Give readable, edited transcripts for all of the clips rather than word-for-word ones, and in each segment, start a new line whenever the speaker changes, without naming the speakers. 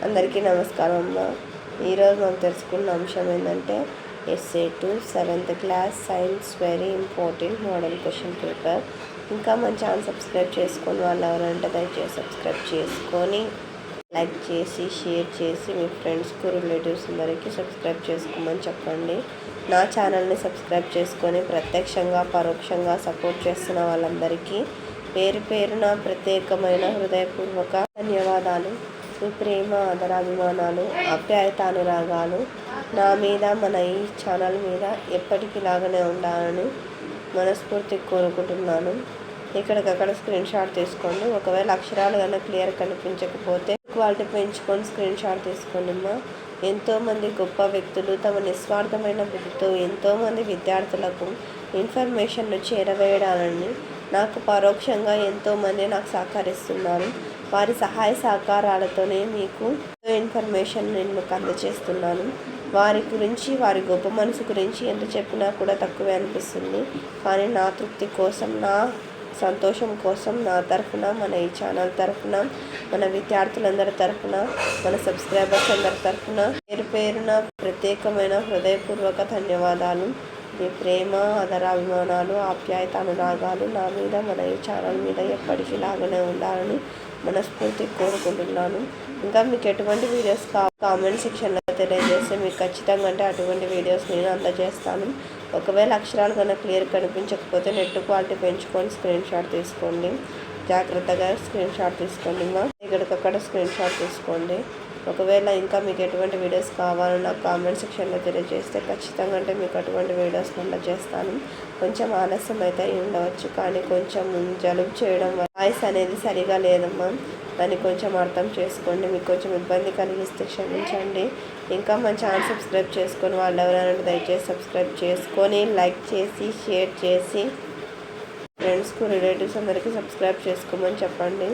అందరికీ నమస్కారం అమ్మ. ఈరోజు మనం తెలుసుకున్న అంశం ఏంటంటే SA 2 7th class science very important model question paper. ఇంకా మన ఛానల్ సబ్స్క్రైబ్ చేసుకొని వాళ్ళు ఎవరంటే దయచేసి సబ్స్క్రైబ్ చేసుకొని లైక్ చేసి షేర్ చేసి మీ ఫ్రెండ్స్కు రిలేటివ్స్ అందరికీ సబ్స్క్రైబ్ చేసుకోమని చెప్పండి. నా ఛానల్ని సబ్స్క్రైబ్ చేసుకొని ప్రత్యక్షంగా పరోక్షంగా సపోర్ట్ చేస్తున్న వాళ్ళందరికీ పేరు పేరున ప్రత్యేకమైన హృదయపూర్వక ధన్యవాదాలు. మీ ప్రేమ ఆదరాభిమానాలు ఆప్యాయతానురాగాలు నా మీద మన ఈ ఛానల్ మీద ఎప్పటికిలాగానే ఉండాలని మనస్ఫూర్తి కోరుకుంటున్నాను. ఇక్కడికక్కడ స్క్రీన్ షాట్ తీసుకోండి. ఒకవేళ అక్షరాలు కన్నా క్లియర్ కనిపించకపోతే క్వాలిటీ పెంచుకొని స్క్రీన్ షాట్ తీసుకోండి అమ్మా. ఎంతోమంది గొప్ప వ్యక్తులు తమ నిస్వార్థమైన బుద్ధితో ఎంతోమంది విద్యార్థులకు ఇన్ఫర్మేషన్ను చేరవేయడాలని నాకు పరోక్షంగా ఎంతోమంది నాకు సహకరిస్తున్నారు. వారి సహాయ సహకారాలతోనే మీకు ఇన్ఫర్మేషన్ నేను మీకు అందజేస్తున్నాను. వారి గురించి వారి గొప్ప మనసు గురించి ఎంత చెప్పినా కూడా తక్కువే అనిపిస్తుంది. కానీ నా తృప్తి కోసం నా సంతోషం కోసం నా తరఫున మన ఈ ఛానల్ తరఫున మన విద్యార్థులందరి తరఫున మన సబ్స్క్రైబర్స్ అందరి తరఫున పేరు పేరున ప్రత్యేకమైన హృదయపూర్వక ధన్యవాదాలు. మీ ప్రేమ ఆదరాభిమానాలు ఆప్యాయత అనురాగాలు నా మీద మన ఈ ఛానల్ మీద ఎప్పటికీలాగానే ఉండాలని మనస్ఫూర్తి కోరుకుంటున్నాను. ఇంకా మీకు ఎటువంటి వీడియోస్ కామెంట్ సెక్షన్లో తెలియజేస్తే మీకు ఖచ్చితంగా అంటే అటువంటి వీడియోస్ నేను అందజేస్తాను. ఒకవేళ అక్షరాలు కన్నా క్లియర్ కనిపించకపోతే నెట్ క్వాలిటీ పెంచుకొని స్క్రీన్ షాట్ తీసుకోండి. జాగ్రత్తగా స్క్రీన్ షాట్ తీసుకోండి. ఇక్కడికక్కడ స్క్రీన్ షాట్ తీసుకోండి. ఒకవేళ ఇంకా మీకు ఎటువంటి వీడియోస్ కావాలో నాకు కామెంట్ సెక్షన్లో తెలియజేస్తే ఖచ్చితంగా అంటే మీకు అటువంటి వీడియోస్ అందజేస్తాను. కొంచెం ఆలస్యం అయితే ఉండవచ్చు, కానీ కొంచెం జలుబు చేయడం వాయిస్ అనేది సరిగా లేదమ్మా. దాన్ని కొంచెం అర్థం చేసుకోండి. మీకు కొంచెం ఇబ్బంది కలిగిస్తే క్షమించండి. ఇంకా మన ఛానల్ సబ్స్క్రైబ్ చేసుకొని వాళ్ళు ఎవరైనా దయచేసి సబ్స్క్రైబ్ చేసుకొని లైక్ చేసి షేర్ చేసి ఫ్రెండ్స్కు రిలేటివ్స్ అందరికీ సబ్స్క్రైబ్ చేసుకోమని చెప్పండి.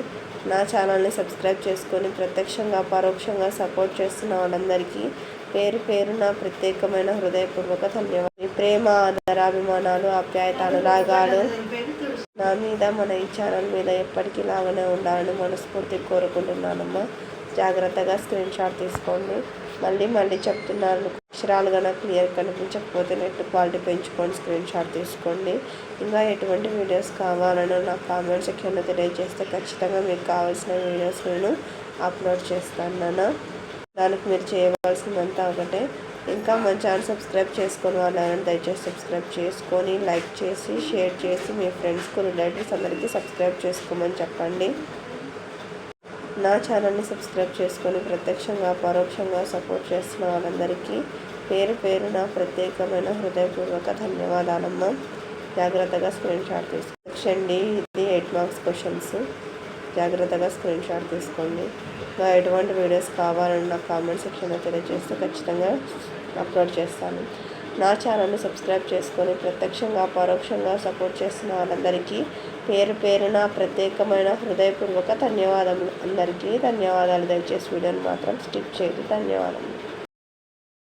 నా ఛానల్ని సబ్స్క్రైబ్ చేసుకొని ప్రత్యక్షంగా పరోక్షంగా సపోర్ట్ చేస్తున్న వాళ్ళందరికీ పేరు పేరున ప్రత్యేకమైన హృదయపూర్వక ధన్యవాదాలు. మీ ప్రేమ ఆదరాభిమానాలు ఆప్యాయత అనురాగాలు నా మీద మన ఈ ఛానల్ మీద ఎప్పటికీలాగానే ఉండాలని మనస్ఫూర్తి కోరుకుంటున్నానమ్మా. జాగ్రత్తగా స్క్రీన్ షాట్ తీసుకోండి. మళ్ళీ చెప్తున్నాను, అక్షరాలు కన్నా క్లియర్ కనిపించకపోతే నెట్ క్వాలిటీ పెంచుకొని స్క్రీన్ షాట్ తీసుకోండి. ఇంకా ఎటువంటి వీడియోస్ కావాలనో నాకు కామెంట్ సెక్షన్లో తెలియజేస్తే ఖచ్చితంగా మీకు కావాల్సిన వీడియోస్ నేను అప్లోడ్ చేస్తాను. దానికి మీరు చేయవలసిందంతా ఒకటే. ఇంకా మన ఛానల్ సబ్స్క్రైబ్ చేసుకొని వాళ్ళని దయచేసి సబ్స్క్రైబ్ చేసుకొని లైక్ చేసి షేర్ చేసి మీ ఫ్రెండ్స్కు రిలేటివ్స్ అందరికీ సబ్స్క్రైబ్ చేసుకోమని చెప్పండి. నా ఛానల్ని సబ్స్క్రైబ్ చేసుకొని ప్రత్యక్షంగా పరోక్షంగా సపోర్ట్ చేస్తున్న వాళ్ళందరికీ పేరు పేరున ప్రత్యేకమైన హృదయపూర్వక ధన్యవాదాలమ్మా. జాగ్రత్తగా స్క్రీన్ షాట్ తీసుకోండి. ఇది 8 మార్క్స్ క్వశ్చన్స్. జాగ్రత్తగా స్క్రీన్ షాట్ తీసుకోండి. ఇంకా ఎటువంటి వీడియోస్ కావాలని నాకు కామెంట్ సెక్షన్లో తెలియజేస్తే ఖచ్చితంగా అప్లోడ్ చేస్తాను. నా ఛానల్ని సబ్స్క్రైబ్ చేసుకొని ప్రత్యక్షంగా పరోక్షంగా సపోర్ట్ చేస్తున్న వాళ్ళందరికీ పేరు పేరున ప్రత్యేకమైన హృదయపూర్వక ధన్యవాదములు. అందరికీ ధన్యవాదాలు. దయచేసి వీడియోని మాత్రం స్కిప్ చేయదు. ధన్యవాదములు.